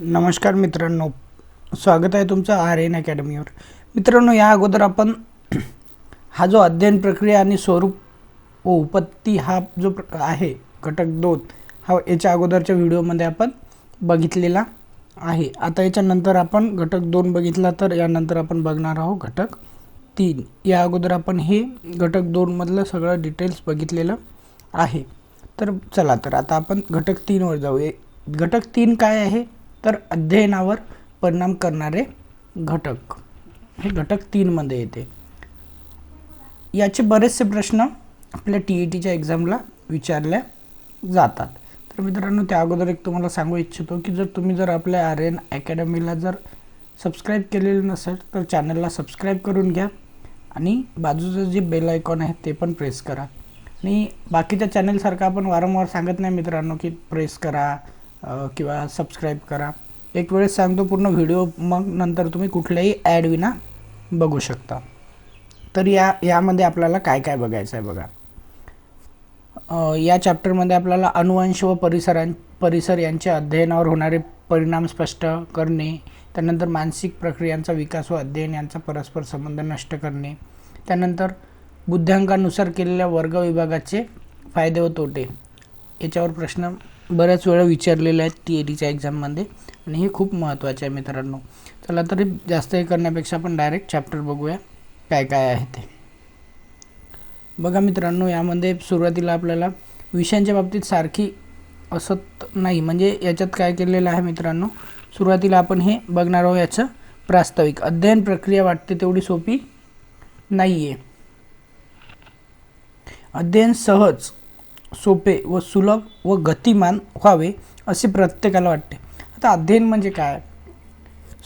नमस्कार मित्रांनो, स्वागत आहे तुमचं RN अकॅडमीवर। मित्रांनो, या अगोदर आपण हा जो अध्ययन प्रक्रिया आणि स्वरूप व उत्पत्ती हा जो आहे घटक 2 हा याच्या अगोदरच्या व्हिडिओमध्ये आपण बघितलेला आहे। आता याच्या नंतर आपण घटक 2 बघितला, तर यानंतर आपण बघणार आहोत घटक 3। या अगोदर आपण हे घटक 2 मधलं सगळं डिटेल्स बघितलेलं आहे। तर चला, तर आता आपण घटक 3 वर जाऊया। घटक 3 काय आहे, तर अध्ययनावर परिणाम करणारे घटक, हे घटक 3 मध्ये येते। याचे बरेचसे प्रश्न आपल्या TETच्या एग्जामला विचारले जातात। तर मित्रांनो, त्या अगोदर एक तुम्हाला सांगू इच्छितो की जर तुम्ही आपल्या RN अकॅडमीला सबस्क्राइब केलेलं नसेल तर चॅनलला सबस्क्राइब करून घ्या आणि बाजूचं जे बेल आयकॉन आहे ते पण प्रेस करा। आणि बाकीच्या चॅनल सारखं आपण वारंवार सांगत नाही मित्रांनो की प्रेस करा किंवा सबस्क्राइब करा। एक वेळेस सांगतो पूर्ण व्हिडिओ, मग नंतर तुम्ही कुठल्याही ॲड विना बघू शकता। तर यामध्ये आपल्याला काय काय बघायचं आहे बघा। या चॅप्टरमध्ये आपल्याला अनुवंश व परिसर यांच्या अध्ययनावर होणारे परिणाम स्पष्ट करणे, त्यानंतर मानसिक प्रक्रियांचा विकास व अध्ययन यांचा परस्पर संबंध नष्ट करणे, त्यानंतर बुद्ध्यांकानुसार केलेल्या वर्ग विभागाचे फायदे व तोटे, याच्यावर प्रश्न बऱ्याच वेळा विचारलेले आहेत TETच्या एग्जाममध्ये आणि हे खूप महत्त्वाचे आहे मित्रांनो। चला, तर जास्त हे करण्यापेक्षा आपण डायरेक्ट चॅप्टर बघूया काय काय आहे ते। बघा मित्रांनो, यामध्ये सुरुवातीला आपल्याला विषयांच्या बाबतीत सारखी असत नाही, म्हणजे याच्यात काय केलेलं आहे मित्रांनो, सुरुवातीला आपण हे बघणार आहोत याचं प्रास्ताविक। अध्ययन प्रक्रिया वाटते तेवढी सोपी नाहीये। अध्ययन सहज, सोपे व सुलभ व गतिमान व्हावे असे प्रत्येकाला वाटते। आता अध्ययन म्हणजे काय,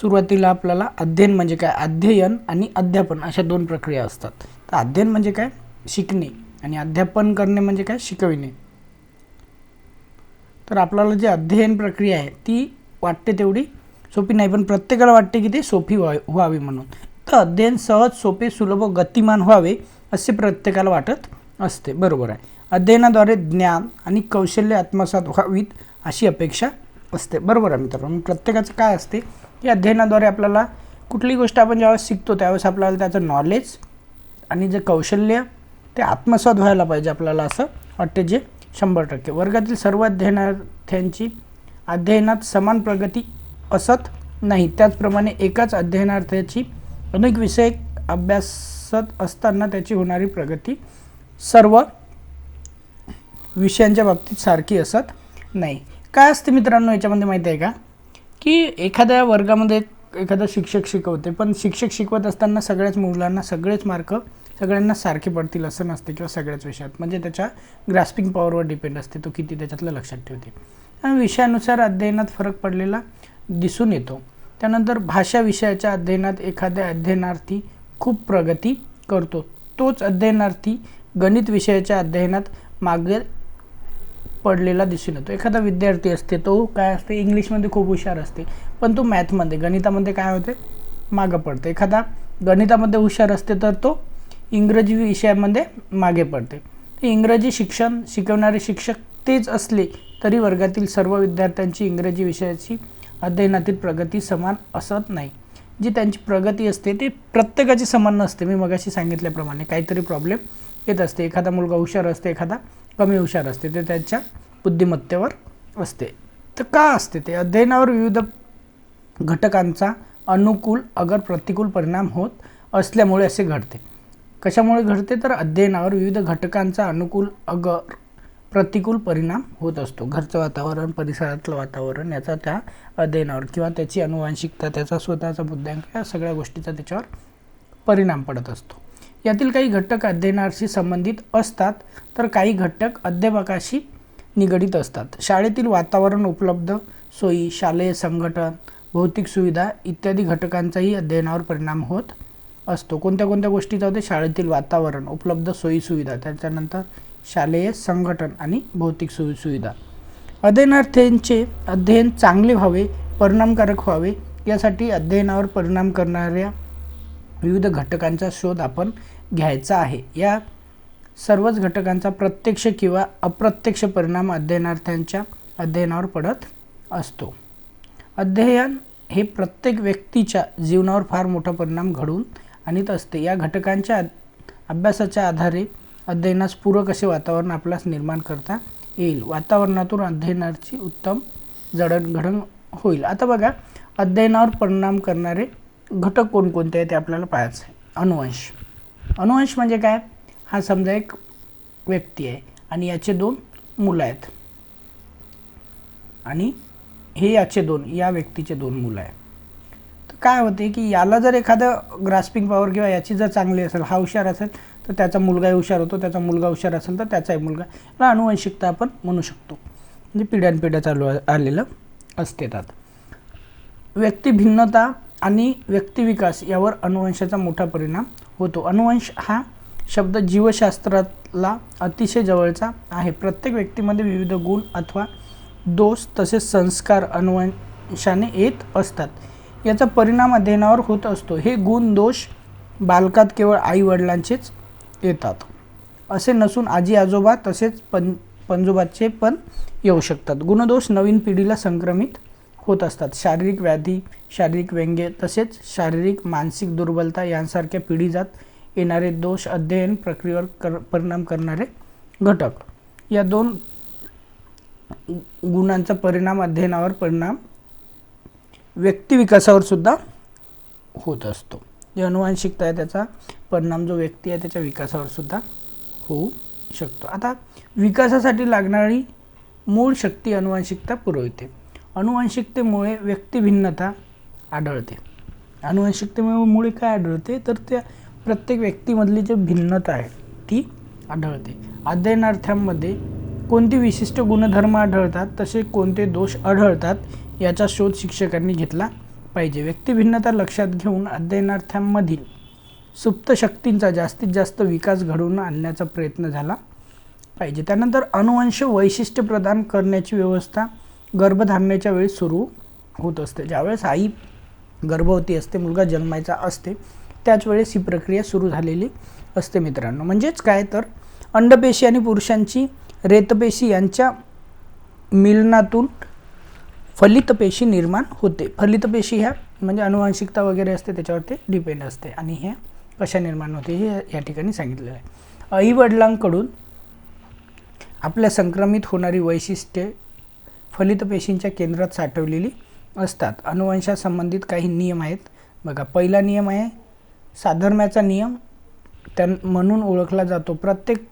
सुरुवातीला आपल्याला अध्ययन म्हणजे काय, अध्ययन आणि अध्यापन अशा दोन प्रक्रिया असतात। तर अध्ययन म्हणजे काय, शिकणे, आणि अध्यापन करणे म्हणजे काय, शिकविणे। तर आपल्याला जे अध्ययन प्रक्रिया आहे ती वाटते तेवढी सोपी नाही, पण प्रत्येकाला वाटते की ते सोपी व्हावी म्हणून। तर अध्ययन सहज, सोपे, सुलभ व गतिमान व्हावे असे प्रत्येकाला वाटत असते, बरोबर आहे। अध्ययनाद्वारे ज्ञान आणि कौशल्य आत्मसात व्हावीत अशी अपेक्षा असते, बरोबर आहे मित्रांनो। प्रत्येकाचं काय असते की अध्ययनाद्वारे आपल्याला कुठली गोष्ट आपण जेव्हा शिकतो त्यावेळेस आपल्याला त्याचं नॉलेज आणि जे कौशल्य ते आत्मसात व्हायला पाहिजे, आपल्याला असं वाटते, जे 100%। वर्गातील सर्व अध्ययनार्थ्यांची अध्ययनात समान प्रगती असत नाही, त्याचप्रमाणे एकाच अध्ययनार्थ्याची अनेक विषय अभ्यासत असताना त्याची होणारी प्रगती सर्व विषयांच्या बाबतीत सारखी असत नाही। काय असते मित्रांनो याच्यामध्ये माहिती आहे का, की एखाद्या वर्गामध्ये एखादा शिक्षक शिकवते, पण शिक्षक शिकवत असताना सगळ्याच मुलांना सगळेच मार्क सगळ्यांना सारखे पडतील असं नसते, किंवा सगळ्याच विषयात, म्हणजे त्याच्या ग्रास्पिंग पॉवरवर डिपेंड असते, तो किती त्याच्यातलं लक्षात ठेवते। आणि विषयानुसार अध्ययनात फरक पडलेला दिसून येतो। त्यानंतर भाषा विषयाच्या अध्ययनात एखाद्या अध्ययनार्थी खूप प्रगती करतो, तोच अध्ययनार्थी गणित विषयाच्या अध्ययनात मागे पडलेला दिसून येतो। एखादा विद्यार्थी असते, तो काय असते, इंग्लिशमध्ये खूप हुशार असते, पण तो मॅथमध्ये, गणितामध्ये काय होते, मागे पडते। एखादा गणितामध्ये हुशार असते तर तो इंग्रजी विषयामध्ये मागे पडते। इंग्रजी शिक्षण शिकवणारे शिक्षक तेच असले तरी वर्गातील सर्व विद्यार्थ्यांची इंग्रजी विषयाची अध्ययनातील प्रगती समान असत नाही। जी त्यांची प्रगती असते ती प्रत्येकाची समान नसते। मी मगाशी सांगितल्याप्रमाणे काहीतरी प्रॉब्लेम येत असते, एखादा मुलगा हुशार असते, एखादा कमी हुशार असते, ते त्यांच्या बुद्धिमत्तेवर असते। तर का असते ते, अध्ययनावर विविध घटकांचा अनुकूल अगर प्रतिकूल परिणाम होत असल्यामुळे असे घडते। कशामुळे घडते, तर अध्ययनावर विविध घटकांचा अनुकूल अगर प्रतिकूल परिणाम होत असतो। घरचं वातावरण, परिसरातलं वातावरण याचा त्या अध्ययनावर, किंवा त्याची अनुवांशिकता, त्याचा स्वतःचा बुद्ध्यांक, या सगळ्या गोष्टीचा त्याच्यावर परिणाम पडत असतो। यातील काही घटक अध्ययनाशी संबंधित असतात, तर काही घटक अध्यापकाशी निगडित असतात। शाळेतील वातावरण, उपलब्ध सोयी, शालेय संघटन, भौतिक सुविधा इत्यादी घटकांचाही अध्ययनावर परिणाम होत असतो। कोणत्या कोणत्या गोष्टीचा होते, शाळेतील वातावरण, उपलब्ध सोयी सुविधा, त्याच्यानंतर शालेय संघटन आणि भौतिक सोयी सुविधा। अध्ययनार्थ्यांचे अध्ययन चांगले व्हावे, परिणामकारक व्हावे यासाठी अध्ययनावर परिणाम करणाऱ्या विविध घटकांचा शोध आपण घ्यायचा आहे। या सर्वच घटकांचा प्रत्यक्ष किंवा अप्रत्यक्ष परिणाम अध्ययनार्थ्यांच्या अध्ययनावर पडत असतो। अध्ययन हे प्रत्येक व्यक्तीच्या जीवनावर फार मोठा परिणाम घडवून आणत असते. या घटकांच्या अभ्यासाच्या आधारे अध्ययनास पूरक असे वातावरण आपल्यास निर्माण करता येईल. वातावरणातून अध्ययनाची उत्तम जडणघडण होईल. आता बघा, अध्ययनावर परिणाम करणारे घटक कोणकोणते आहेत ते आपल्याला पाहायचं आहे. अनुवंश. अनुवंश म्हणजे काय? हा समजा एक व्यक्ती आहे आणि याचे 2 मुलं आहेत आणि हे या व्यक्तीचे 2 मुलं आहे. तर काय होते की याला जर एखादं ग्रास्पिंग पॉवर किंवा याची जर चांगली असेल, हा हुशार असेल, तर त्याचा मुलगाही हुशार होतो, त्याचा मुलगा हुशार असेल तर त्याचाही मुलगा. याला अनुवंशिकता आपण म्हणू शकतो. म्हणजे पिढ्यानपिढ्या चालू आलेलं असते. त्यात व्यक्ती भिन्नता आणि व्यक्तिविकास यावर अनुवंशाचा मोठा परिणाम होतो. अनुवंश हा शब्द जीवशास्त्राला अतिशय जवळचा आहे. प्रत्येक व्यक्तीमध्ये विविध गुण अथवा दोष तसेच संस्कार अनुवंशाने येत असतात. याचा परिणाम अध्ययनावर होत असतो. हे गुण दोष बालकात केवळ आई वडिलांचेच येतात असे नसून आजी आजोबा तसेच पणजोबाचे पण येऊ शकतात. गुणदोष नवीन पिढीला संक्रमित होत असतात. शारीरिक व्याधी, शारीरिक व्यंग्य तसेच शारीरिक मानसिक दुर्बलता यांसारख्या पिढीजात येणारे दोष अध्ययन प्रक्रियेवर परिणाम करणारे घटक. या 2 गुणांचा परिणाम अध्ययनावर परिणाम व्यक्तिविकासावर सुद्धा होत असतो. जे अनुवांशिकता आहे त्याचा परिणाम जो व्यक्ती आहे त्याच्या विकासावर सुद्धा होऊ शकतो. आता विकासासाठी लागणारी मूळ शक्ती अनुवांशिकता पुरवते. अनुवांशिकतेमुळे व्यक्तिभिन्नता आढळते. अनुवांशिकतेमुळे काय आढळते तर त्या प्रत्येक व्यक्तीमधली जी भिन्नता आहे ती आढळते. अध्ययनार्थ्यांमध्ये कोणती विशिष्ट गुणधर्म आढळतात तसे कोणते दोष आढळतात याचा शोध शिक्षकांनी घेतला पाहिजे. व्यक्तिभिन्नता लक्षात घेऊन अध्ययनार्थ्यांमधील सुप्त शक्तींचा जास्तीत जास्त विकास घडवून आणण्याचा प्रयत्न झाला पाहिजे. त्यानंतर अनुवंश वैशिष्ट्य प्रदान करण्याची व्यवस्था गर्भधारणेच्या वेळी सुरू होत असते. ज्यावेळेस आई गर्भवती असते, मुलगा जन्मायचा असते, त्याच वेळेस ही प्रक्रिया सुरू झालेली असते मित्रांनो. म्हणजेच काय तर अंडपेशी आणि पुरुषांची रेतपेशी यांच्या मिलनातून फलितपेशी निर्माण होते. फलितपेशी ह्या म्हणजे अनुवांशिकता वगैरे असते त्याच्यावर ते डिपेंड असते आणि हे कशा निर्माण होते हे या ठिकाणी सांगितलेलं आहे. आई वडिलांकडून आपल्या संक्रमित होणारी वैशिष्ट्ये फलितपेशींच्या केंद्रात साठवलेली असतात. अनुवंशासंबंधित काही नियम आहेत. बघा, पहिला नियम आहे साधर्म्याचा नियम म्हणून ओळखला जातो. प्रत्येक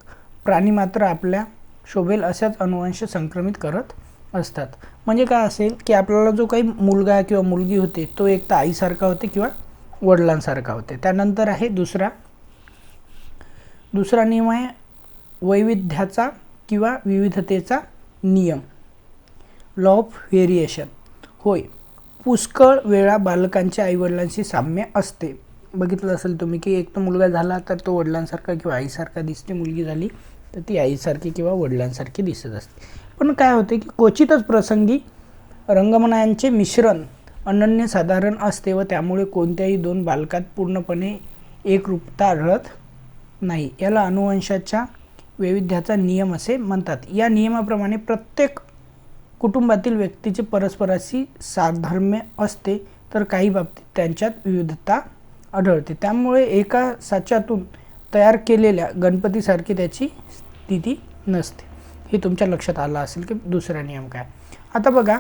प्राणी मात्र आपल्या शोभेल अशाच अनुवंश संक्रमित करत असतात. म्हणजे काय असेल की आपल्याला जो काही मुलगा किंवा मुलगी होते तो एक तर आईसारखा होते किंवा वडिलांसारखा होते. त्यानंतर आहे दुसरा नियम आहे वैविध्याचा किंवा विविधतेचा नियम, लॉ ऑफ व्हेरिएशन. होय, पुष्कळ वेळा बालकांच्या आईवडिलांशी साम्य असते. बघितलं असेल तुम्ही की एक तो मुलगा झाला तर तो वडिलांसारखा किंवा आईसारखा दिसते, मुलगी झाली तर ती आईसारखी किंवा वडिलांसारखी दिसत असते. पण काय होते की क्वचितच प्रसंगी रंगमनायांचे मिश्रण अनन्यसाधारण असते व त्यामुळे कोणत्याही 2 बालकात पूर्णपणे एकरूपता आढळत नाही. याला अनुवंशाच्या वैविध्याचा नियम असे म्हणतात. या नियमाप्रमाणे प्रत्येक कुटुंबातील व्यक्तीचे परस्पराशी साधर्म्य असते तर काही बाबतीत त्यांच्यात विविधता आढळते. त्यामुळे एका साच्यातून तयार केलेल्या गणपतीसारखी त्याची स्थिती नसते. हे तुमच्या लक्षात आलं असेल की दुसरा नियम काय. आता बघा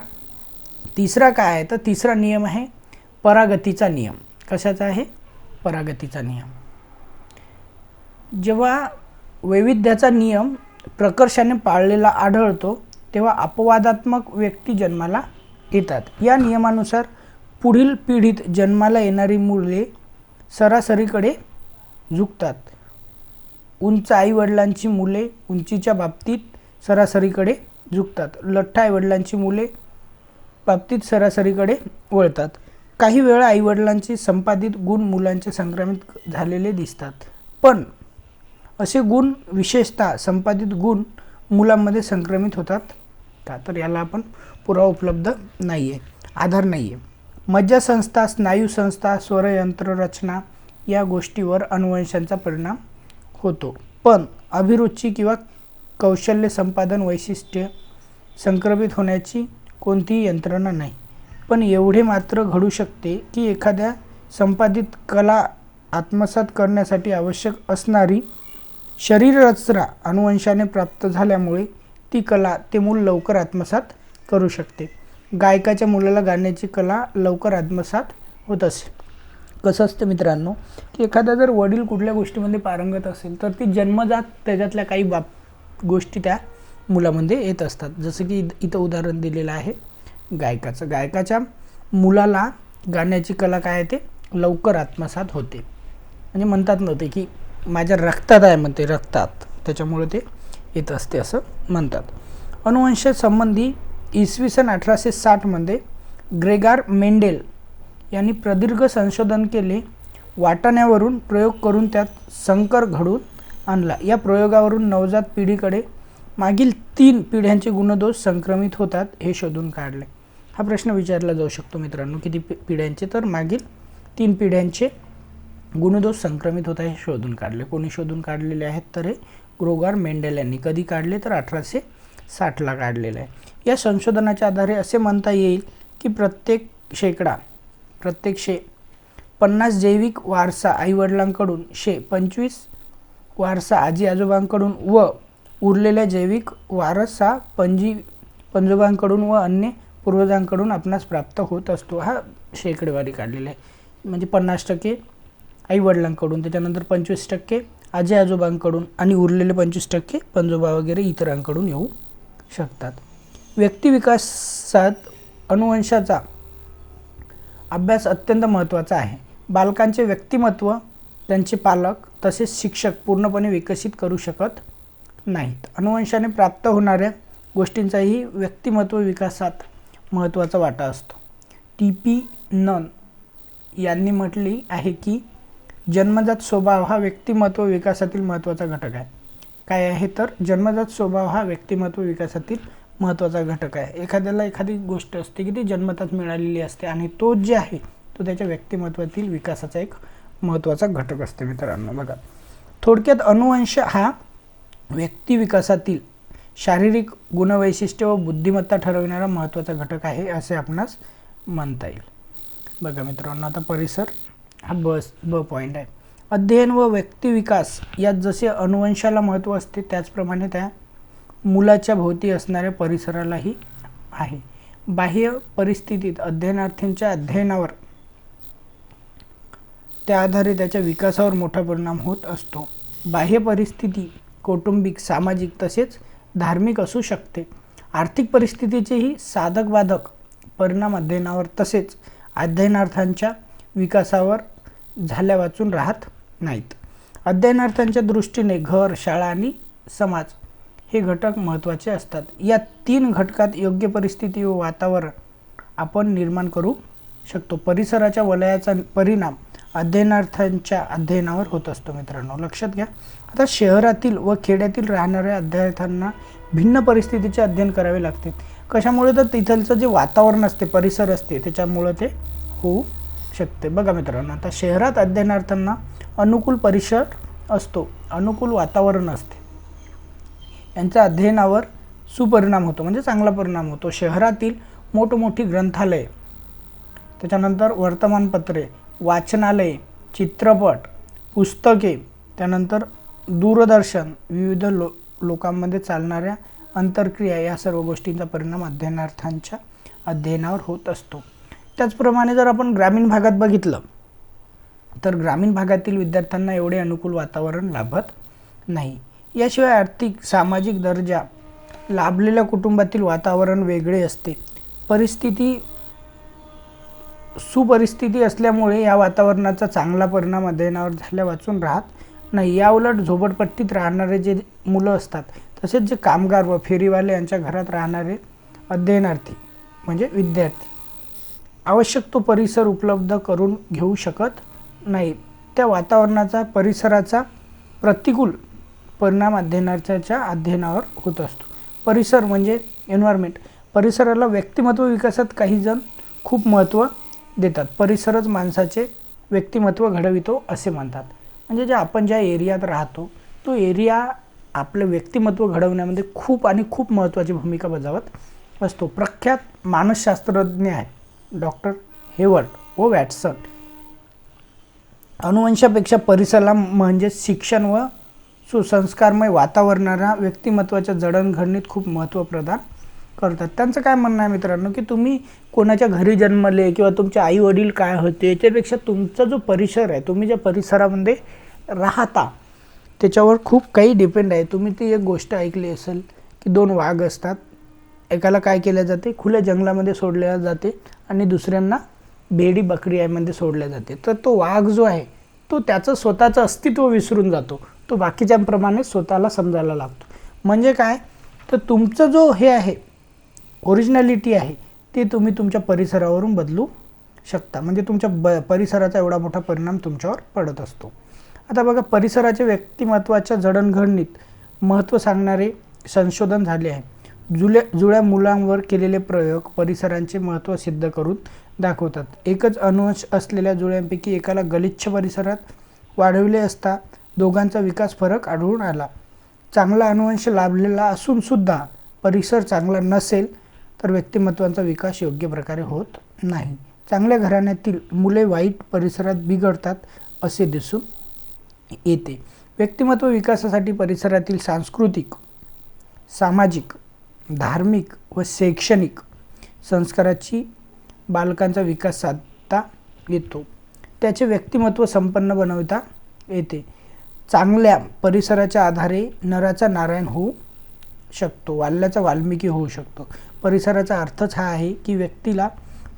तिसरा काय आहे तर तिसरा नियम आहे परागतीचा नियम. कशाचा आहे? परागतीचा नियम. जेव्हा वैविध्याचा नियम प्रकर्षाने पाळलेला आढळतो तेव्हा अपवादात्मक व्यक्ती जन्माला येतात. या नियमानुसार पुढील पिढीत जन्माला येणारी मुले सरासरीकडे झुकतात. उंच आईवडिलांची मुले उंचीच्या बाबतीत सरासरीकडे झुकतात. लठ्ठ आईवडिलांची मुले बाबतीत सरासरीकडे वळतात. काही वेळा आईवडिलांचे संपादित गुण मुलांचे संक्रमित झालेले दिसतात. पण असे गुण विशेषतः संपादित गुण मुलांमध्ये संक्रमित होतात का तर याला आपण पुरावा उपलब्ध नाही आहे, आधार नाही आहे. मज्जासंस्था, स्नायूसंस्था, स्वरयंत्र रचना या गोष्टीवर अनुवंशांचा परिणाम होतो. पण अभिरुची किंवा कौशल्य संपादन वैशिष्ट्य संक्रमित होण्याची कोणतीही यंत्रणा नाही. पण एवढे मात्र घडू शकते की एखाद्या संपादित कला आत्मसात करण्यासाठी आवश्यक असणारी शरीररचना अनुवंशाने प्राप्त झाल्यामुळे ती कला ते मूल लवकर आत्मसात करू शकते. गायकाच्या मुलाला गाण्याची कला लवकर आत्मसात होत असे. कसं असतं मित्रांनो की एखादा जर वडील कुठल्या गोष्टीमध्ये पारंगत असेल तर ती जन्मजात त्याच्यातल्या काही गोष्टी त्या मुलामध्ये येत असतात. जसं की इथं उदाहरण दिलेलं आहे गायकाचं. गायकाच्या मुलाला गाण्याची कला काय आहे ते लवकर आत्मसात होते. म्हणजे म्हणतात नव्हते की माझ्या रक्तात आहे म्हणते, रक्तात, त्याच्यामुळे ते येत असते असं म्हणतात. अनुवंशासंबंधी इसवी सन 1860 ग्रेगार मेंडेल यांनी प्रदीर्घ संशोधन केले. वाटाण्यावरून प्रयोग करून त्यात संकर घडवून आणला. या प्रयोगावरून नवजात पिढीकडे मागील 3 पिढ्यांचे गुणदोष संक्रमित होतात हे शोधून काढले. हा प्रश्न विचारला जाऊ शकतो मित्रांनो, किती पिढ्यांचे, तर मागील 3 पिढ्यांचे गुणदोष संक्रमित होतात हे शोधून काढले. कोणी शोधून काढलेले आहेत तर हे ग्रेगार मेंडेल यांनी. कधी काढले तर 1860ला काढलेलं आहे. या संशोधनाच्या आधारे असे म्हणता येईल की प्रत्येक 50 जैविक वारसा आईवडिलांकडून, 25 वारसा आजी आजोबांकडून व उरलेल्या जैविक वारसा पणजोबांकडून व अन्य पूर्वजांकडून आपणास प्राप्त होत असतो. हा शेकडेवारी काढलेला आहे. म्हणजे 50% आईवडिलांकडून, त्याच्यानंतर 25% आजी आजोबांकडून आणि उरलेले 25% पणजोबा वगैरे इतरांकडून येऊ शकतात. व्यक्तिविकासात अनुवंशाचा अभ्यास अत्यंत महत्त्वाचा आहे. बालकांचे व्यक्तिमत्व त्यांचे पालक तसेच शिक्षक पूर्णपणे विकसित करू शकत नाहीत. अनुवंशाने प्राप्त होणाऱ्या गोष्टींचाही व्यक्तिमत्व विकासात महत्त्वाचा वाटा असतो. TP नन यांनी म्हटले आहे की जन्मजात स्वभाव हा व्यक्तिमत्व विकासातील महत्त्वाचा घटक आहे. काय आहे तर जन्मजात स्वभाव हा व्यक्तिमत्व विकासातील महत्त्वाचा घटक आहे. एखाद्याला एखादी गोष्ट असते की ती जन्मतःच मिळालेली असते आणि तो जे आहे तो त्याच्या व्यक्तिमत्वातील विकासाचा एक महत्त्वाचा घटक असते मित्रांनो. बघा, थोडक्यात अनुवंश हा व्यक्तिविकासातील शारीरिक गुणवैशिष्ट्य व बुद्धिमत्ता ठरविणारा महत्त्वाचा घटक आहे असे आपणास म्हणता येईल. बघा मित्रांनो, आता परिसर हा ब पॉईंट आहे. अध्ययन व व्यक्तिविकास यात जसे अनुवंशाला महत्त्व असते त्याचप्रमाणे त्या मुलाच्या भोवती असणाऱ्या परिसरालाही आहे. बाह्य परिस्थितीत अध्ययनार्थींच्या अध्ययनावर, त्या आधारे त्याच्या विकासावर मोठा परिणाम होत असतो. बाह्य परिस्थिती कौटुंबिक, सामाजिक तसेच धार्मिक असू शकते. आर्थिक परिस्थितीचेही साधक बाधक परिणाम अध्ययनावर तसेच अध्ययनार्थांच्या विकासावर झाल्या वाचून राहत नाहीत. अध्ययनार्थांच्या दृष्टीने घर, शाळा आणि समाज हे घटक महत्त्वाचे असतात. या 3 घटकात योग्य परिस्थिती व वातावरण आपण निर्माण करू शकतो. परिसराच्या वलयाचा परिणाम अध्ययनार्थांच्या अध्ययनावर होत असतो मित्रांनो, लक्षात घ्या. आता शहरातील व खेड्यातील राहणाऱ्या विद्यार्थ्यांना भिन्न परिस्थितीचे अध्ययन करावे लागते. कशामुळे तर तिथलचं जे वातावरण असते, परिसर असते, त्याच्यामुळे ते होऊ शकते. बघा मित्रांनो, आता शहरात अध्ययनार्थ्यांना अनुकूल परिसर असतो, अनुकूल वातावरण असते, यांचा अध्ययनावर सुपरिणाम होतो, म्हणजे चांगला परिणाम होतो. शहरातील मोठमोठी ग्रंथालये, त्याच्यानंतर वर्तमानपत्रे, वाचनालये, चित्रपट, पुस्तके, त्यानंतर दूरदर्शन, विविध लोकांमध्ये चालणाऱ्या अंतरक्रिया, या सर्व गोष्टींचा परिणाम अध्ययनार्थांच्या अध्ययनावर होत असतो. त्याचप्रमाणे जर आपण ग्रामीण भागात बघितलं तर ग्रामीण भागातील विद्यार्थ्यांना एवढे अनुकूल वातावरण लाभत नाही. याशिवाय आर्थिक सामाजिक दर्जा लाभलेल्या कुटुंबातील वातावरण वेगळे असते. सुपरिस्थिती असल्यामुळे या वातावरणाचा चांगला परिणाम अध्ययनावर झाल्या वाचून राहत नाही. याउलट झोपडपट्टीत राहणारे जे मुलं असतात तसेच जे कामगार व फेरीवाले यांच्या घरात राहणारे अध्ययनार्थी म्हणजे विद्यार्थी आवश्यक तो परिसर उपलब्ध करून घेऊ शकत नाही. त्या वातावरणाचा, परिसराचा प्रतिकूल परिणाम अध्ययनार्थ्याच्या अध्ययनावर होत असतो. परिसर म्हणजे एन्व्हायरमेंट. परिसराला व्यक्तिमत्व विकासात काही जण खूप महत्त्व देतात. परिसरच माणसाचे व्यक्तिमत्व घडवितो असे म्हणतात. म्हणजे जे आपण ज्या एरियात राहतो तो एरिया आपलं व्यक्तिमत्व घडवण्यामध्ये खूप महत्त्वाची भूमिका बजावत असतो. प्रख्यात मानसशास्त्रज्ञ आहे डॉक्टर हेवर्ड व वॅटसन. अनुवंशापेक्षा परिसराला म्हणजे शिक्षण व सुसंस्कारमय वातावरणाला व्यक्तिमत्वाच्या जडणघडणीत खूप महत्त्व प्रदान करतात. त्यांचं काय म्हणणं आहे मित्रांनो, की तुम्ही कोणाच्या घरी जन्मले किंवा तुमचे आई वडील काय होते याच्यापेक्षा तुमचा जो परिसर आहे, तुम्ही ज्या परिसरामध्ये राहता त्याच्यावर खूप काही डिपेंड आहे. तुम्ही ती एक गोष्ट ऐकली असेल की 2 वाघ असतात, एकाला काय केलं जाते, खुल्या जंगलामध्ये सोडल्या जाते आणि दुसऱ्यांना बेडी बकरी यामध्ये सोडल्या जाते. तर तो वाघ जो आहे तो त्याचं स्वतःचं अस्तित्व विसरून जातो, तो बाकीच्यांप्रमाणे स्वतःला समजायला लागतो. म्हणजे काय, तर तुमचं जो हे आहे ओरिजिनॅलिटी आहे ते तुम्ही तुमच्या परिसरावरून बदलू शकता. म्हणजे तुमच्या परिसराचा एवढा मोठा परिणाम तुमच्यावर पडत असतो. आता बघा, परिसराच्या व्यक्तिमत्वाच्या जडणघडणीत महत्त्व सांगणारे संशोधन झाले आहे. जुळ्या मुलांवर केलेले प्रयोग परिसरांचे महत्त्व सिद्ध करून दाखवतात. एकच अनुवंश असलेल्या जुळ्यांपैकी एकाला गलिच्छ परिसरात वाढविले असता दोघांचा विकास फरक आढळून आला. चांगला अनुवंश लाभलेला असूनसुद्धा परिसर चांगला नसेल तर व्यक्तिमत्वाचा विकास योग्य प्रकारे होत नाही. चांगल्या घराण्यातील मुले वाईट परिसरात बिघडतात असे दिसून येते. व्यक्तिमत्व विकासासाठी परिसरातील सांस्कृतिक, सामाजिक, धार्मिक व शैक्षणिक संस्काराची बालकांचा विकास साधता येतो. त्याचे व्यक्तिमत्व संपन्न बनवता येते. चांगल्या परिसराच्या आधारे नराचा नारायण होऊ शकतो, वाल्याचा वाल्मिकी होऊ शकतो. परिसराचा अर्थच हा आहे की व्यक्तीला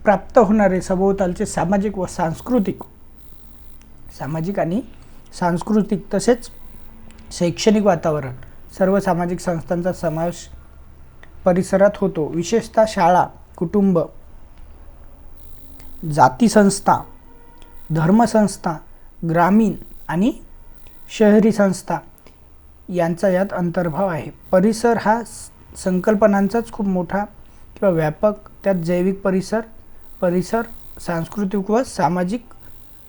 प्राप्त होणारे सभोवतालचे सामाजिक आणि सांस्कृतिक तसेच शैक्षणिक वातावरण, सर्व सामाजिक संस्थांचा समावेश परिसरात होतो. विशेषतः शाळा, कुटुंब, जाती संस्था, धर्मसंस्था, ग्रामीण आणि शहरी संस्था यांचा यात अंतर्भाव आहे. परिसर हा संकल्पनांचाच खूप मोठा किंवा व्यापक, त्यात जैविक परिसर, सांस्कृतिक व सामाजिक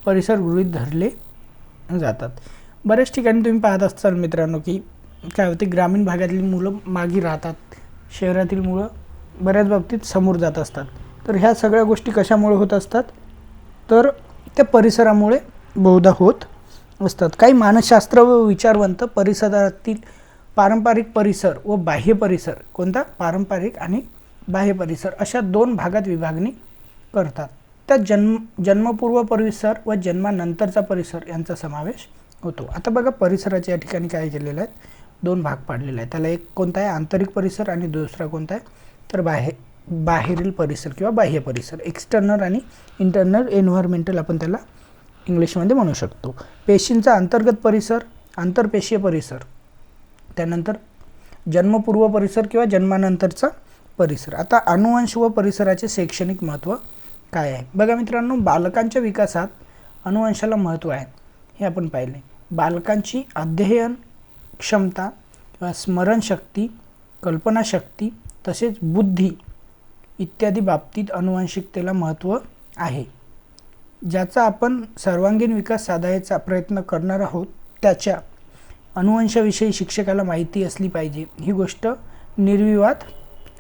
परिसर गृहीत धरले जातात. बऱ्याच ठिकाणी तुम्ही पाहत असाल मित्रांनो की काय होते, ग्रामीण भागातली मुलं मागे राहतात, शहरातील मुलं बऱ्याच बाबतीत समोर जात असतात. तर ह्या सगळ्या गोष्टी कशामुळे होत असतात, तर त्या परिसरामुळे बहुधा होत असतात. काही मानसशास्त्र व विचारवंत परिसरातील पारंपरिक परिसर व बाह्य परिसर, कोणता, पारंपरिक आणि बाह्य परिसर, अशा 2 भागात विभागणी करतात. त्यात जन्मपूर्व परिसर व जन्मानंतरचा परिसर यांचा समावेश होतो. आता बघा, परिसराच्या या ठिकाणी काय केलेलं आहे, 2 भाग पाडलेला आहे. त्याला एक कोणता आहे, आंतरिक परिसर, आणि दुसरा कोणता आहे, तर बाहेरील परिसर किंवा बाह्य परिसर, एक्सटर्नल आणि इंटरनल एन्व्हायरमेंटल आपण त्याला इंग्लिशमध्ये म्हणू शकतो. पेशींचा अंतर्गत परिसर, आंतरपेशीय परिसर, त्यानंतर जन्मपूर्व परिसर किंवा जन्मानंतरचा परिसर. आता अनुवंश व परिसराचे शैक्षणिक महत्त्व काय आहे बघा मित्रांनो. बालकांच्या विकासात अनुवंशाला महत्त्व आहे हे आपण पाहिले. बालकांची अध्ययन क्षमता किंवा स्मरणशक्ती, कल्पनाशक्ती तसेच बुद्धी इत्यादी बाबतीत अनुवांशिकतेला महत्त्व आहे. ज्याचा आपण सर्वांगीण विकास साधायचा प्रयत्न करणार आहोत, त्याच्या अनुवंशाविषयी शिक्षकाला माहिती असली पाहिजे, ही गोष्ट निर्विवाद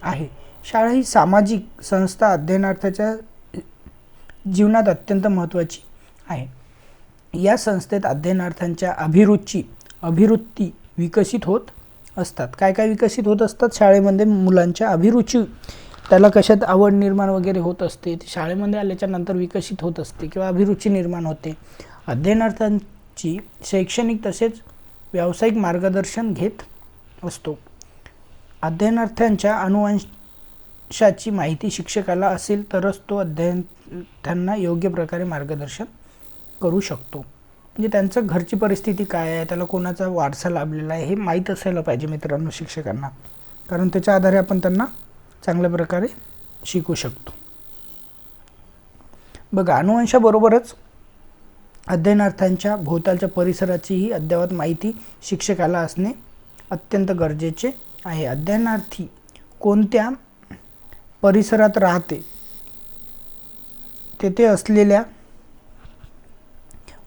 आहे. शाळा ही सामाजिक संस्था अध्ययनार्थाच्या जीवनात अत्यंत महत्त्वाची आहे. या संस्थेत अध्ययनार्थांच्या अभिरुची विकसित होत असतात. काय काय विकसित होत असतात शाळेमध्ये, मुलांच्या अभिरुची, त्याला कशात आवड निर्माण वगैरे होत असते, ती शाळेमध्ये आल्याच्या नंतर विकसित होत असते किंवा अभिरुची निर्माण होते. अध्ययनार्थांची शैक्षणिक तसेच व्यावसायिक मार्गदर्शन घेत असतो. अध्ययनार्थ्यांच्या अनुवंशाची माहिती शिक्षकाला असेल तरच तो अध्ययनार्थ्यांना योग्य प्रकारे मार्गदर्शन करू शकतो. म्हणजे त्यांचं घरची परिस्थिती काय आहे, त्याला कोणाचा वारसा लाभलेला आहे हे माहीत असायला पाहिजे मित्रांनो शिक्षकांना, कारण त्याच्या आधारे आपण त्यांना चांगल्या प्रकारे शिकू शकतो. बघा, अनुवंशाबरोबरच अध्ययनार्थांच्या भोवतालच्या परिसराचीही अद्ययावत माहिती शिक्षकाला असणे अत्यंत गरजेचे आहे. अध्ययनार्थी कोणत्या परिसरात राहते, तेथे असलेल्या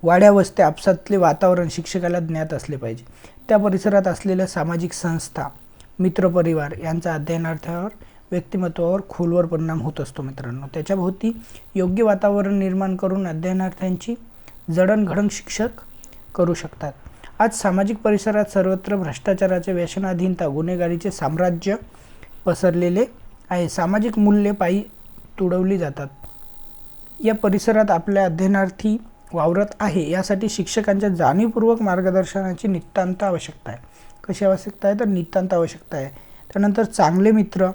वाड्या वस्त्या आपसातले वातावरण शिक्षकाला ज्ञात असले पाहिजे. त्या परिसरात असलेल्या सामाजिक संस्था, मित्रपरिवार यांचा अध्ययनार्थावर व्यक्तिमत्वावर खोलवर परिणाम होत असतो मित्रांनो. त्याच्याभोवती योग्य वातावरण निर्माण करून अध्ययनार्थ्यांची जडणघडण शिक्षक करू शकतात. आज सामाजिक परिसरात सर्वत्र भ्रष्टाचाराचे, व्यसनाधीनता, गुन्हेगारीचे साम्राज्य पसरलेले आहे. सामाजिक मूल्ये पायी तुडवली जातात. या परिसरात आपल्या अध्ययनार्थी वावरत आहे यासाठी शिक्षकांच्या जाणीवपूर्वक मार्गदर्शनाची नितांत आवश्यकता आहे. कशी आवश्यकता आहे तर नितांत आवश्यकता आहे. त्यानंतर चांगले मित्र,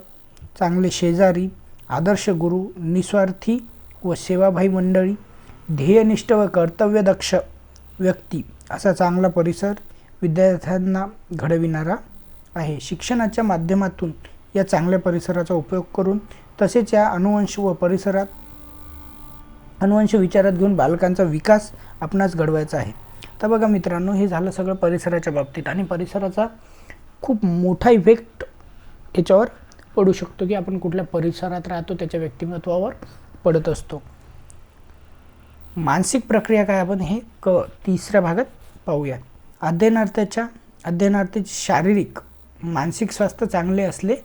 चांगले शेजारी, आदर्श गुरु, निस्वार्थी व सेवाभावी मंडळी, ध्येयनिष्ठ व कर्तव्यदक्ष व्यक्ती असा चांगला परिसर विद्यार्थ्यांना घडविणारा आहे. शिक्षणाच्या माध्यमातून या चांगल्या परिसराचा उपयोग करून तसेच या अनुवंश व अनुवंश विचारात घेऊन बालकांचा विकास आपणास घडवायचा आहे. तर बघा मित्रांनो, हे झालं सगळं परिसराच्या बाबतीत आणि परिसराचा खूप मोठा इफेक्ट याच्यावर पडू शकतो की आपण कुठल्या परिसरात राहतो त्याच्या व्यक्तिमत्वावर पडत असतो. मानसिक प्रक्रिया काय आपण हे तिसऱ्या भागात पाहूया. अध्ययनार्थीचे शारीरिक मानसिक स्वास्थ्य चांगले असले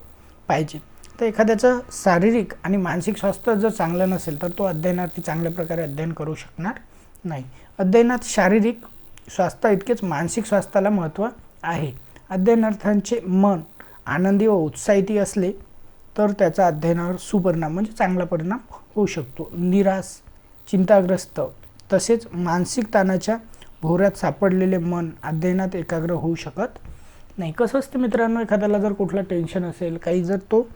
पाहिजे. तर एखाद्याचं शारीरिक आणि मानसिक स्वास्थ्य जर चांगलं नसेल तर तो अध्ययनार्थी चांगल्या प्रकारे अध्ययन करू शकणार नाही. अध्ययनात शारीरिक स्वास्थ्य इतकेच मानसिक स्वास्थ्याला महत्त्व आहे. अध्ययनार्थ्यांचे मन आनंदी व उत्साहित असले तर त्याचा अध्ययनावर सुपरिणाम म्हणजे चांगला परिणाम होऊ शकतो. निराश, चिंताग्रस्त तसेच मानसिक ताणाच्या भोवऱ्यात सापडलेले मन अध्ययनात एकाग्र होऊ शकत नाही. कसं असतं मित्रांनो, एखाद्याला जर कुठलं टेन्शन असेल, काही जर तो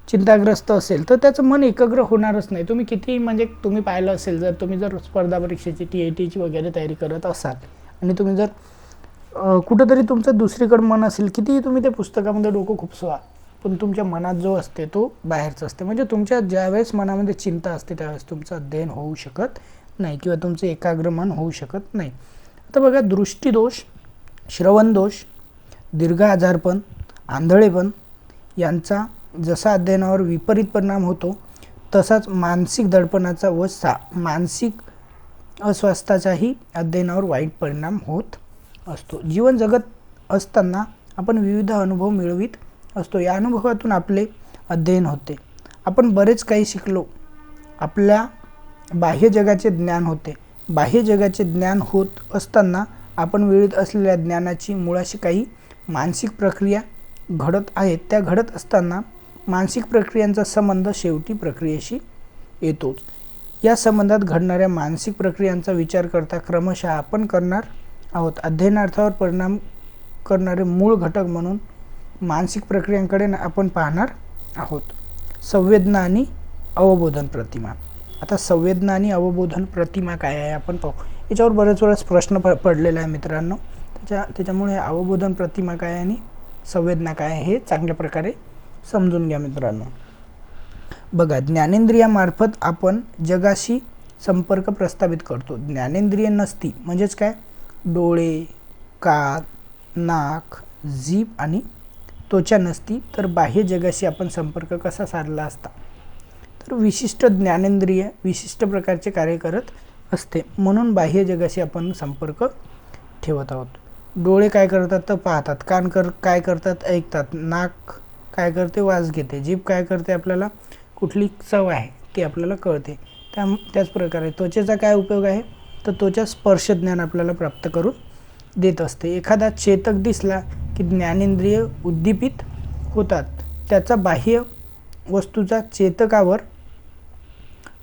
चिंताग्रस्त असेल तर त्याचं मन एकाग्र होणारच नाही. तुम्ही किती म्हणजे तुम्ही पाहिलं असेल, जर तुम्ही जर स्पर्धा परीक्षेची TITची वगैरे तयारी करत असाल आणि तुम्ही जर कुठंतरी तुमचं दुसरीकडं मन असेल, कितीही तुम्ही त्या पुस्तकामध्ये डोकं खुपसवा पण तुमच्या मनात जो असते तो बाहेरचा असते. म्हणजे तुमच्या ज्यावेळेस मनामध्ये चिंता असते त्यावेळेस तुमचं अध्ययन होऊ शकत नाही किंवा तुमचं एकाग्र मन होऊ शकत नाही. आता बघा, दृष्टीदोष, श्रवणदोष, दीर्घ आजारपण, आंधळेपण यांचा जसा अध्ययनावर विपरीत परिणाम होतो तसाच मानसिक दडपणाचा व मानसिक अस्वास्थ्याचाही अध्ययनावर वाईट परिणाम होत असतो. जीवन जगत असताना आपण विविध अनुभव मिळवित असतो. या अनुभवातून आपले अध्ययन होते. आपण बरेच काही शिकलो. आपल्या बाह्य जगाचे ज्ञान होते. बाह्य जगाचे ज्ञान होत असताना आपण मिळवित असलेल्या ज्ञानाची मुळाशी काही मानसिक प्रक्रिया घडत आहेत. त्या घडत असताना मानसिक प्रक्रियांचा संबंध शेवटी प्रक्रियेशी येतोच. या संबंधात घडणाऱ्या मानसिक प्रक्रियांचा विचार करता क्रमशः आपण करणार आहोत. अध्ययनार्थावर परिणाम करणारे मूळ घटक म्हणून मानसिक प्रक्रियांकडे आपण पाहणार आहोत. संवेदना आणि अवबोधन प्रतिमा. आता संवेदना आणि अवबोधन प्रतिमा काय आहे आपण पाहू. याच्यावर बरेच वेळेस प्रश्न पडलेला आहे मित्रांनो. त्याच्यामुळे अवबोधन प्रतिमा काय आणि संवेदना काय आहे हे चांगल्या प्रकारे समजून घ्या मित्रांनो. बघा, ज्ञानेंद्रियामार्फत आपण जगाशी संपर्क प्रस्थापित करतो. ज्ञानेंद्रिय नसती म्हणजेच काय, डोळे, कान, नाक, जीभ आणि त्वचा नसती तर बाह्य जगाशी आपण संपर्क कसा साधला असता. तर विशिष्ट ज्ञानेंद्रिय विशिष्ट प्रकारचे कार्य करत असते म्हणून बाह्य जगाशी आपण संपर्क ठेवत आहोत. डोळे काय करतात तर पाहतात, कान काय करतात ऐकतात, नाक काय करते वास घेते, जीभ काय करते आपल्याला कुठली चव आहे ती आपल्याला कळते. त्याच प्रकारे त्वचेचा काय उपयोग आहे तर त्वचा स्पर्श ज्ञान आपल्याला प्राप्त करून देत असते. एखादा चेतक दिसला की ज्ञानेंद्रिय उद्दीपित होतात. त्याचा बाह्य वस्तूचा चेतकावर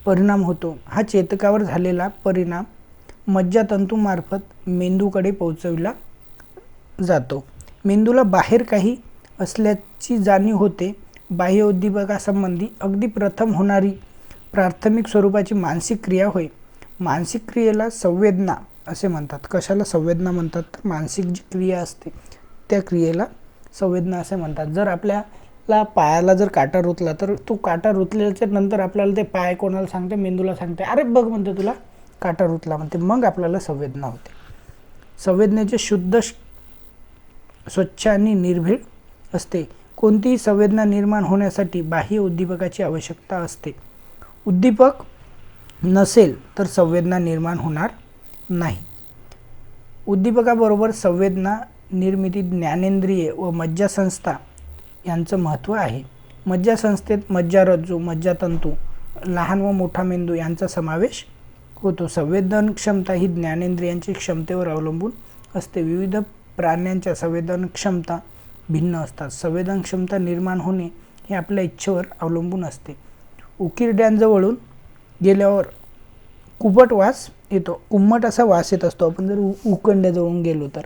परिणाम होतो. हा चेतकावर झालेला परिणाम मज्जातंतूमार्फत मेंदूकडे पोहोचविला जातो. मेंदूला बाहेर काही असल्याची जाणीव होते. बाह्य उद्दीपकासंबंधी अगदी प्रथम होणारी प्राथमिक स्वरूपाची मानसिक क्रिया होय. मानसिक क्रियेला संवेदना असे म्हणतात. कशाला संवेदना म्हणतात तर मानसिक जी क्रिया असते त्या क्रियेला संवेदना असे म्हणतात. जर आपल्याला पायाला जर काटा रुतला तर तो काटा रुतल्याच्या नंतर आपल्याला ते पाय कोणाला सांगते, मेंदूला सांगते, अरे बघ म्हणते तुला काटा रुतला म्हणते, मग आपल्याला संवेदना होते. संवेदनेचे शुद्ध, स्वच्छ आणि निर्भीड असते. कोणतीही संवेदना निर्माण होण्यासाठी बाह्य उद्दीपकाची आवश्यकता असते. उद्दीपक नसेल तर संवेदना निर्माण होणार नाही. उद्दीपकाबरोबर संवेदना निर्मिती ज्ञानेंद्रिये व मज्जासंस्था यांचं महत्त्व आहे. मज्जासंस्थेत मज्जारज्जू, मज्जातंतू, लहान व मोठा मेंदू यांचा समावेश होतो. संवेदन क्षमता ही ज्ञानेंद्रियांच्या क्षमतेवर अवलंबून असते. विविध प्राण्यांच्या संवेदन क्षमता भिन्न असतात. संवेदन क्षमता निर्माण होणे हे आपल्या इच्छेवर अवलंबून असते. उकिरड्यांजवळून गेल्यावर कुबट वास येतो. उम्मट असा वास येत असतो. आपण जर उकंड्याजवळून गेलो तर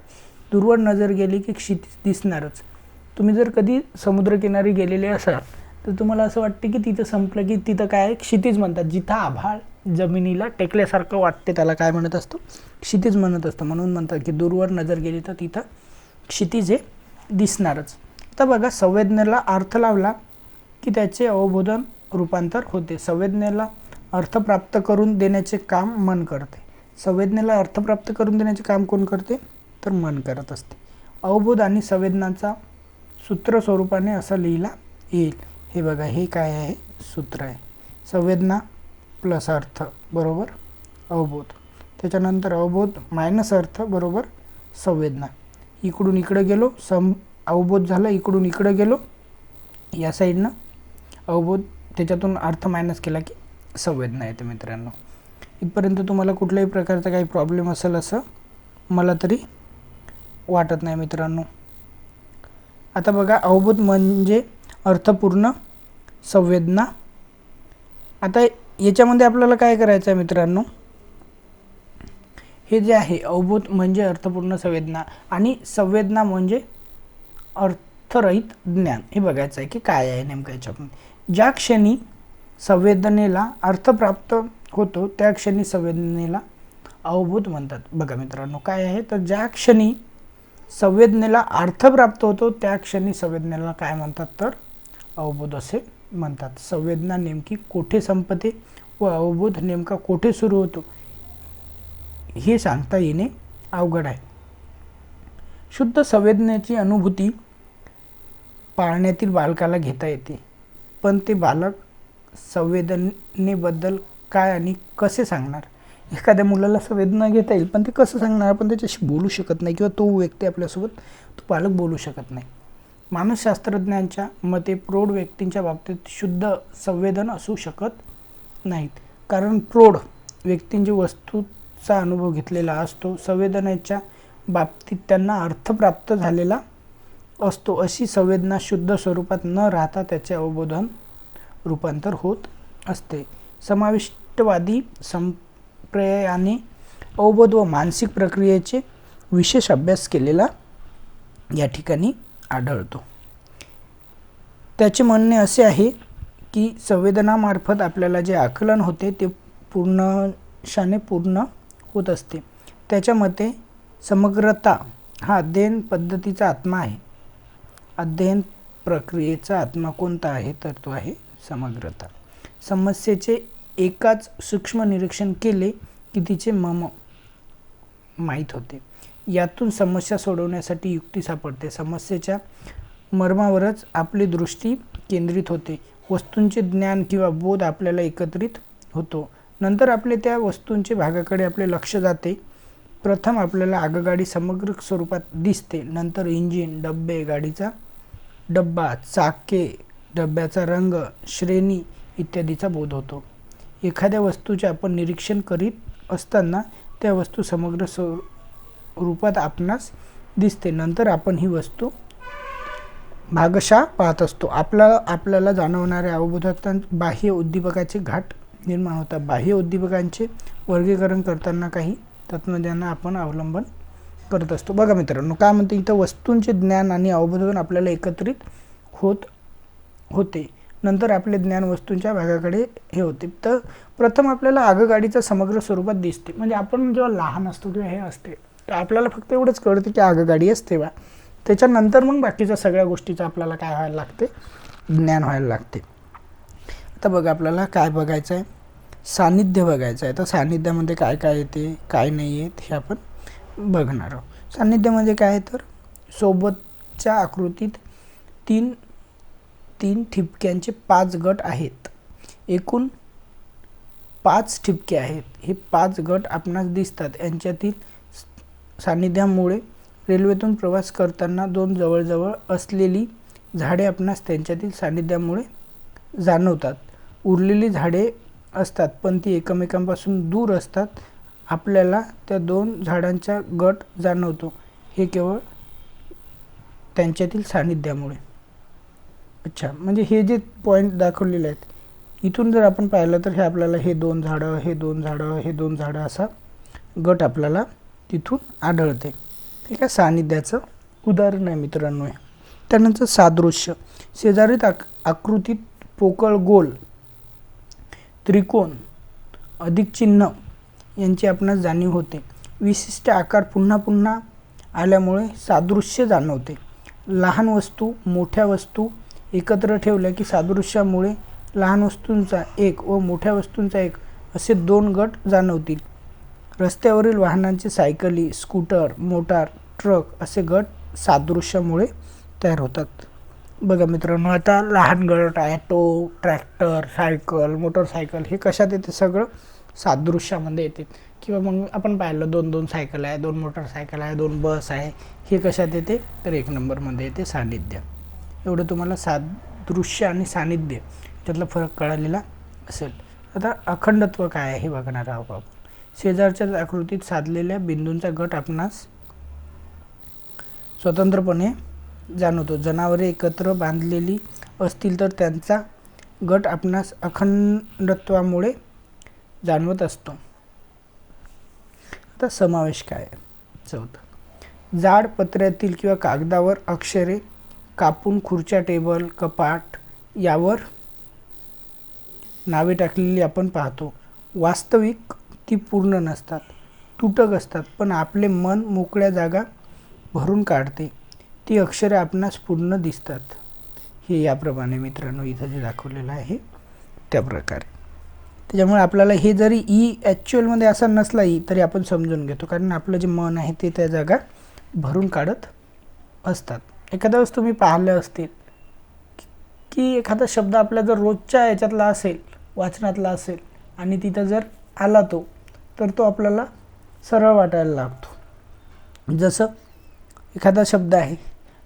दूरवर नजर गेली की क्षितिज दिसणारच. तुम्ही जर कधी समुद्रकिनारी गेलेले असाल तर तुम्हाला असं वाटते की तिथं संपलं की तिथं काय क्षितिज म्हणतात. जिथं आभाळ जमिनीला टेकल्यासारखं वाटते त्याला काय म्हणत असतो, क्षितिज म्हणत असतं. म्हणून म्हणतात की दूरवर नजर गेली तर तिथं क्षितिज हे दिसणारच. तर बघा, संवेदनेला अर्थ लावला की त्याचे अवबोधन रूपांतर होते. संवेदनेला अर्थ प्राप्त करून देण्याचे काम मन करते. संवेदनेला अर्थ प्राप्त करून देण्याचे काम कोण करते तर मन करत असते. अवबोध आणि संवेदनाचा सूत्र स्वरूपाने असा लिहिला येईल. हे बघा, हे काय आहे, सूत्र आहे. संवेदना प्लस अर्थ बरोबर अवबोध. त्याच्यानंतर अवबोध मायनस अर्थ बरोबर संवेदना. इकडून इकडे गेलो अवबोध झाला, इकडून इकडे गेलो या साईडनं अवबोध, त्याच्यातून अर्थ मायनस केला की संवेदना येते. मित्रांनो, इथपर्यंत तुम्हाला कुठल्याही प्रकारचा काही प्रॉब्लेम असेल असं मला तरी वाटत नाही. मित्रांनो, आता बघा, अवबोध म्हणजे अर्थपूर्ण संवेदना. आता याच्यामध्ये आपल्याला काय करायचं आहे मित्रांनो, हे जे आहे अवबोध म्हणजे अर्थपूर्ण संवेदना आणि संवेदना म्हणजे अर्थरहित ज्ञान, हे बघायचं आहे की काय आहे नेमकं याच्यामध्ये. ज्या क्षणी संवेदनेला अर्थ प्राप्त होतो त्या क्षणी संवेदनेला अवबोध म्हणतात. बघा मित्रांनो, काय आहे तर ज्या क्षणी संवेदनेला अर्थ प्राप्त होतो त्या क्षणी संवेदनेला काय म्हणतात तर अवबोध असे म्हणतात. संवेदना नेमकी कोठे संपते व अवबोध नेमका कोठे सुरू होतो हे सांगता येणे अवघड आहे. शुद्ध संवेदनेची अनुभूती पाळण्यातील बालकाला घेता येते, पण ते बालक संवेदनेबद्दल काय आणि कसे सांगणार. एखाद्या मुलाला संवेदना घेता येईल पण ते कसं सांगणार, आपण त्याच्याशी बोलू शकत नाही किंवा तो व्यक्ती आपल्यासोबत तो पालक बोलू शकत नाही. मानसशास्त्रज्ञांच्या मते प्रौढ व्यक्तींच्या बाबतीत शुद्ध संवेदन असू शकत नाहीत, कारण प्रौढ व्यक्तींची वस्तूचा अनुभव घेतलेला असतो. संवेदनेच्या बाबतीत त्यांना अर्थ प्राप्त झालेला असतो. अशी संवेदना शुद्ध स्वरूपात न राहता त्याचे अवबोधन रूपांतर होत असते. समाविष्टवादी संप्रदायाने अवबोध व मानसिक प्रक्रियेचे विशेष अभ्यास केलेला या ठिकाणी आढळतो. त्याचे म्हणणे असे आहे की संवेदनामार्फत आपल्याला जे आकलन होते ते पूर्ण होत असते. त्याच्या मते समग्रता हा अध्ययन पद्धतीचा आत्मा आहे. अध्ययन प्रक्रियेचा आत्मा कोणता आहे तर तो आहे समग्रता. समस्येचे एकाच सूक्ष्म निरीक्षण केले की तिचे मर्म माहीत होते. यातून समस्या सोडवण्यासाठी युक्ती सापडते. समस्येच्या मर्मावरच आपली दृष्टी केंद्रित होते. वस्तूंचे ज्ञान किंवा बोध आपल्याला एकत्रित होतो. नंतर आपले त्या वस्तूंचे भागाकडे आपले लक्ष जाते. प्रथम आपल्याला आगगाडी समग्र स्वरूपात दिसते, नंतर इंजिन, डब्बे, गाडीचा डब्बा, चाके, डब्याचा रंग, श्रेणी इत्यादीचा बोध होतो. एखाद्या वस्तूचे आपण निरीक्षण करीत असताना त्या वस्तू समग्र रूपात आपणास दिसते. नंतर आपण ही वस्तू भागशः पाहत असतो. आपल्याला जाणवणाऱ्या अवबोधात बाह्य उद्दीपकाचे घाट निर्माण होतात. बाह्य उद्दीपकांचे वर्गीकरण करताना काही तत्त्वज्ञानाचा आपण अवलंबन करत असतो. बघा मित्रांनो, काय म्हणते इथं, वस्तूंचे ज्ञान आणि अवबोधन आपल्याला एकत्रित होते. नंतर आपले ज्ञान वस्तूंच्या भागाकडे हे होते. तर प्रथम आपल्याला आगगाडीचा समग्र स्वरूपात दिसते. म्हणजे आपण जेव्हा लहान असतो किंवा हे असते तर आपल्याला फक्त एवढंच कळते की आगगाडी असते बा. त्याच्यानंतर मग बाकीच्या सगळ्या गोष्टीचं आपल्याला काय व्हायला लागते, ज्ञान व्हायला लागते. आता बघा, आपल्याला काय बघायचं आहे, सान्निध्य बघायचं आहे. तर सान्निध्यामध्ये काय काय येते काय नाही येत हे आपण बघणार आहोत. सान्निध्य म्हणजे काय तर सोबतच्या आकृतीत तीन ठिपक्यांचे 5 गट आहेत. एकूण 5 ठिपके आहेत. हे 5 गट आपणास दिसतात. यांच्यातील सान्निध्यामुळे रेल्वेतून प्रवास करताना 2 जवळजवळ असलेली झाडे आपणास त्यांच्यातील सानिध्यामुळे जाणवतात. उरलेली झाडे असतात पण ती एकमेकांपासून दूर असतात. आपल्याला त्या दोन झाडांचा गट जाणवतो, हे केवळ त्यांच्यातील सानिध्यामुळे. अच्छा, म्हणजे हे जे पॉईंट दाखवलेले आहेत, इथून जर आपण पाहिलं तर हे आपल्याला हे दोन झाडं, हे दोन झाडं, हे दोन झाडं असा गट आपल्याला तिथून आढळते. ठीक आहे, सानिध्याचं उदाहरण आहे मित्रांनो. त्यानंतर सादृश्य. शेजारीत आकृतीत पोकळ गोल त्रिकोण अधिक चिन्ह यांची आपणास जाणीव होते. विशिष्ट आकार पुन्हा पुन्हा आल्यामुळे सादृश्य जाणवते. लहान वस्तू मोठ्या वस्तू एकत्र ठेवल्या की सादृश्यामुळे लहान वस्तूंचा एक व मोठ्या वस्तूंचा एक असे दोन गट जाणवतील. रस्त्यावरील वाहनांचे सायकली, स्कूटर, मोटार, ट्रक असे गट सादृश्यामुळे तयार होतात. बघा मित्रांनो, आता लहान गट ॲटो, ट्रॅक्टर, सायकल, मोटरसायकल हे कशात येते? सगळं सादृश्यामध्ये येते. किंवा मग आपण पाहिलं 2-2 सायकल आहे, 2 मोटरसायकल आहे, 2 बस आहे, हे कशात येते? तर 1 नंबरमध्ये येते, सानिध्य. एवढं तुम्हाला सादृश्य आणि सानिध्य त्यातला फरक कळालेला असेल. आता अखंडत्व काय आहे हे बघणार आहोत आपण. शेजारच्या आकृतीत साधलेल्या बिंदूंचा गट आपणास स्वतंत्रपणे जाणवतो. जनावरे एकत्र बांधलेली असतील तर त्यांचा गट आपणास अखंडत्वामुळे जाणवत असतो. आता समावेश काय आहे? चौथा, जाड पत्र्यातील किंवा कागदावर अक्षरे कापून खुर्च्या, टेबल, कपाट यावर नावे टाकलेली आपण पाहतो. वास्तविक ती पूर्ण नसतात, तुटक असतात, पण आपले मन मोकळ्या जागा भरून काढते. ती अक्षरे आपणास पूर्ण दिसतात. हे याप्रमाणे मित्रांनो इथं जे दाखवलेलं आहे त्या प्रकारे. त्याच्यामुळे आपल्याला हे जरी ई ॲक्च्युअलमध्ये असा नसला ई तरी आपण समजून घेतो, कारण आपलं जे मन आहे ते त्या जागा भरून काढत असतात. एखाद्या वेळेस तुम्ही पाहिलं असतील की एखादा शब्द आपल्या जर रोजच्या याच्यातला असेल, वाचनातला असेल आणि तिथं जर आला तर तो आपल्याला सरळ वाटायला लागतो. जसं एखादा शब्द आहे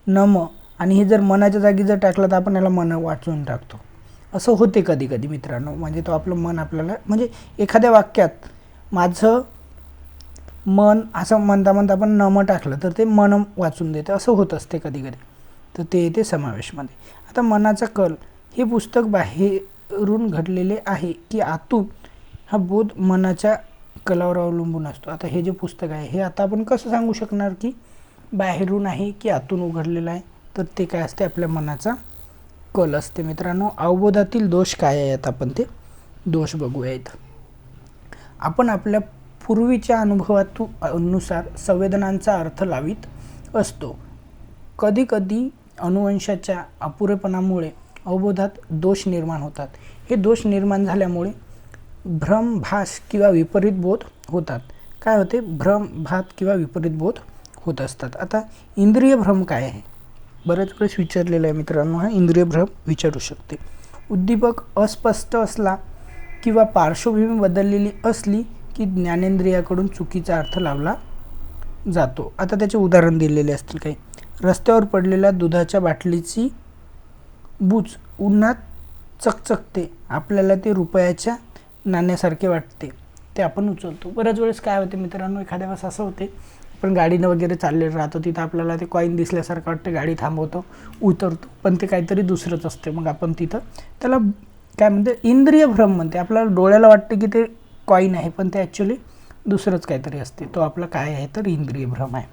नम आणि हे जर मनाच्या जागी जर टाकलं तर आपण याला मन वाचून टाकतो. असं होते कधी कधी मित्रांनो. म्हणजे तो आपलं मन आपल्याला, म्हणजे एखाद्या वाक्यात माझं मन असं म्हणता म्हणता आपण नम टाकलं तर ते मन वाचून देते, असं होत असते कधी कधी. तर ते येते समावेशमध्ये. आता मनाचा कल हे पुस्तक बाहेरून घडलेले आहे की आतून, हा बोध मनाच्या कलावर अवलंबून असतो. आता हे जे पुस्तक आहे हे आता आपण कसं सांगू शकणार की बाहेरून आहे की आतून उघडलेलं आहे? तर ते काय असते? आपल्या मनाचा कल असते मित्रांनो. अवबोधातील दोष काय आहेत आपण ते दोष बघूया इथं. आपण आपल्या पूर्वीच्या अनुभवानुसार संवेदनांचा अर्थ लावित असतो. कधी कधी अनुवंशाच्या अपुरेपणामुळे अवबोधात दोष निर्माण होतात. हे दोष निर्माण झाल्यामुळे भ्रम, भास किंवा विपरीत बोध होतात. काय होते? भ्रम, भात किंवा विपरीत बोध होत असतात. आता इंद्रिय भ्रम काय आहे? बऱ्याच वेळेस विचारलेलं आहे मित्रांनो, हा इंद्रिय भ्रम विचारू शकते. उद्दीपक अस्पष्ट असला किंवा पार्श्वभूमी बदललेली असली की ज्ञानेंद्रियाकडून चुकीचा अर्थ लावला जातो. आता त्याचे उदाहरण दिलेले असतील काही. रस्त्यावर पडलेल्या दुधाच्या बाटलीची बूच उन्हात चकचकते, आपल्याला ते रुपयाच्या नाण्यासारखे वाटते, ते आपण उचलतो. बऱ्याच वेळेस काय होते मित्रांनो, एखाद्या वेळेस असं होते आपण गाडीनं वगैरे चालले राहतो, तिथं आपल्याला ते कॉईन दिसल्यासारखं वाटतं, गाडी थांबवतो, उतरतो, पण ते काहीतरी दुसरंच असते. मग आपण तिथं त्याला काय म्हणते? इंद्रिय भ्रम म्हणते. आपल्याला डोळ्याला वाटते की ते कॉईन आहे पण ते ॲक्च्युली दुसरंच काहीतरी असते. तो आपला काय आहे? तर इंद्रिय भ्रम आहे.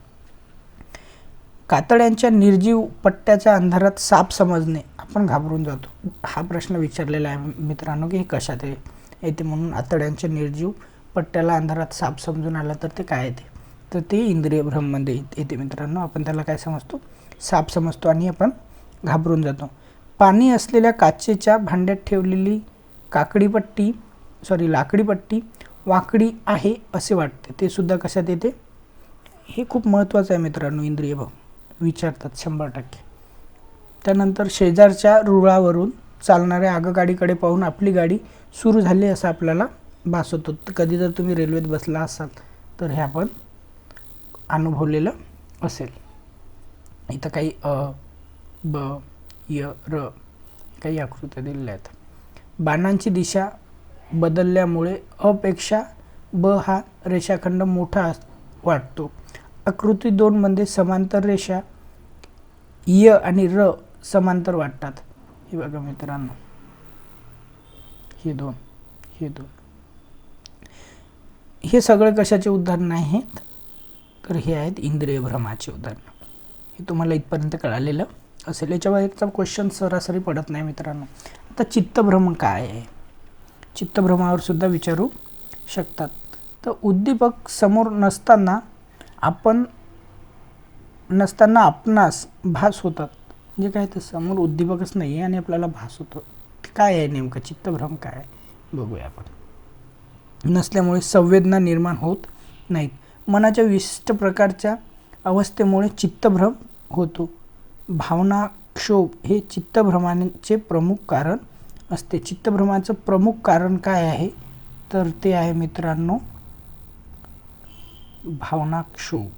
कातड्यांच्या निर्जीव पट्ट्याच्या अंधारात साप समजणे, आपण घाबरून जातो. हा प्रश्न विचारलेला आहे मित्रांनो की हे कशात येते म्हणून. कातड्यांच्या निर्जीव पट्ट्याला अंधारात साप समजून आला तर ते काय येते? तर ते इंद्रिय भ्रममध्ये येते मित्रांनो. आपण त्याला काय समजतो? साप समजतो आणि आपण घाबरून जातो. पाणी असलेल्या काचेच्या भांड्यात ठेवलेली लाकडी पट्टी वाकडी आहे असे वाटते, ते सुद्धा कशात येते? हे खूप महत्त्वाचं आहे मित्रांनो. इंद्रिय भ्रम विचारतात 100%. त्यानंतर शेजारच्या रुळावरून चालणाऱ्या आगगाडीकडे पाहून आपली गाडी सुरू झाली असं आपल्याला भास होतो. कधी जर तुम्ही रेल्वेत बसला असाल तर हे आपण अनुभवलेलं असेल. इथं काही य र काही आकृत्या दिलेल्या आहेत. बाणांची दिशा बदलल्यामुळे अ पेक्षा ब हा रेषाखंड मोठा वाटतो. आकृती 2 मध्ये समांतर रेषा य आणि र समांतर वाटतात. हे बघा मित्रांनो, हे दोन हे सगळे कशाचे उदाहरण आहेत, तर हे आहेत इंद्रिय भ्रमाचे उदाहरण. हे तुम्हाला इथपर्यंत कळालेलं असेल. याच्या बाहेरचा क्वेश्चन सरासरी पडत नाही मित्रांनो. आता चित्तभ्रम काय आहे, चित्तभ्रमावर सुद्धा विचारू शकतात. तर उद्दीपक समोर नसताना आपणास भास होतात. म्हणजे काय, तर समोर उद्दीपकच नाही आहे आणि आपल्याला भास होतो. काय आहे नेमकं चित्तभ्रम काय आहे बघूया आपण. नसल्यामुळे संवेदना निर्माण होत नाहीत. मनाच्या विशिष्ट प्रकारच्या अवस्थेमुळे चित्तभ्रम होतो. भावनाक्षोभ हे चित्तभ्रमाचे प्रमुख कारण असते. चित्तभ्रमाचं प्रमुख कारण काय आहे, तर ते आहे मित्रांनो भावनाक्षोभ.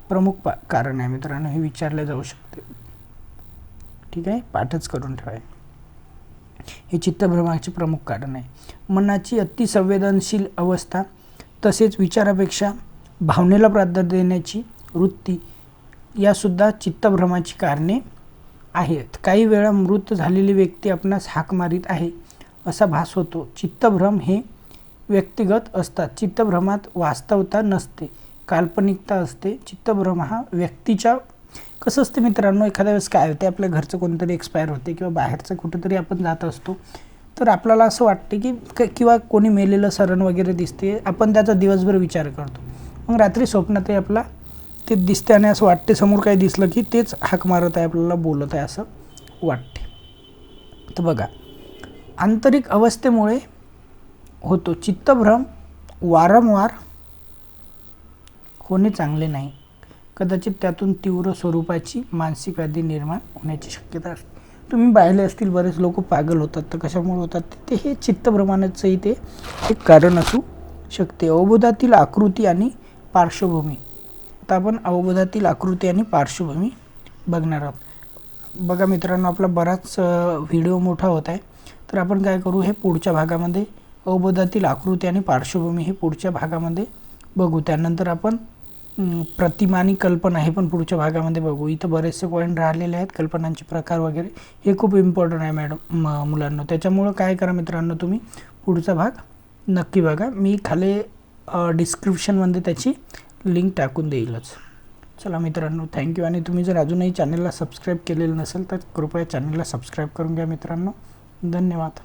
प्रमुख कारण आहे मित्रांनो, हे विचारले जाऊ शकते. ठीक आहे, पाठच करून ठेवा. हे चित्तभ्रमाचे प्रमुख कारण आहे. मनाची अतिसंवेदनशील अवस्था तसेच विचारापेक्षा भावनेला प्राधान्य देण्याची वृत्ती यासुद्धा चित्तभ्रमाची कारणे आहेत. काही वेळा मृत झालेली व्यक्ती आपणास हाक मारीत आहे असा भास होतो. चित्तभ्रम हे व्यक्तिगत असतात. चित्तभ्रमात वास्तवता नसते, काल्पनिकता असते. चित्तभ्रम हा व्यक्तीच्या कसं असते मित्रांनो, एखाद्या वेळेस काय होते, आपल्या घरचं कोणतरी एक्सपायर होते किंवा बाहेरचं कुठेतरी आपण जात असतो, तर आपल्याला असं वाटते की किंवा कोणी मेलेलं सरण वगैरे दिसते, आपण त्याचा दिवसभर विचार करतो. मग रात्री स्वप्नातही आपला ते दिसते आणि असं वाटते समोर काही दिसलं की तेच हाक मारत आहे, आपल्याला बोलत आहे असं वाटते. तर बघा, आंतरिक अवस्थेमुळे होतो. चित्तभ्रम वारंवार होणे चांगले नाही. कदाचित त्यातून तीव्र स्वरूपाची मानसिक व्याधी निर्माण होण्याची शक्यता असते. तुम्ही पाहिले असतील बरेच लोक पागल होतात, तर कशामुळे होतात, ते हे चित्तभ्रमानेचंही ते एक कारण असू शकते. अवबोधातील आकृती आणि पार्श्वभूमी. आता आपण अवबोधातील आकृती आणि पार्श्वभूमी बघणार आहोत. बघा मित्रांनो, आपला बराच व्हिडिओ मोठा होत आहे, तर आपण काय करू, हे पुढच्या भागामध्ये अवबोधातील आकृती आणि पार्श्वभूमी हे पुढच्या भागामध्ये बघू. त्यानंतर आपण प्रतिमा आणि कल्पना हे पण पुढच्या भागामध्ये बघू. इथं बरेचसे पॉईंट राहिलेले आहेत, कल्पनांचे प्रकार वगैरे, हे खूप इम्पॉर्टंट आहे मुलांना. त्याच्यामुळं काय करा मित्रांनो, तुम्ही पुढचा भाग नक्की बघा. मी खाली डिस्क्रिप्शनमध्ये त्याची लिंक टाकून देईलच. चला मित्रांनो, थँक्यू. आणि तुम्ही जर अजूनही चॅनलला सबस्क्राईब केलेलं नसेल तर कृपया चॅनलला सबस्क्राईब करून घ्या मित्रांनो. धन्यवाद.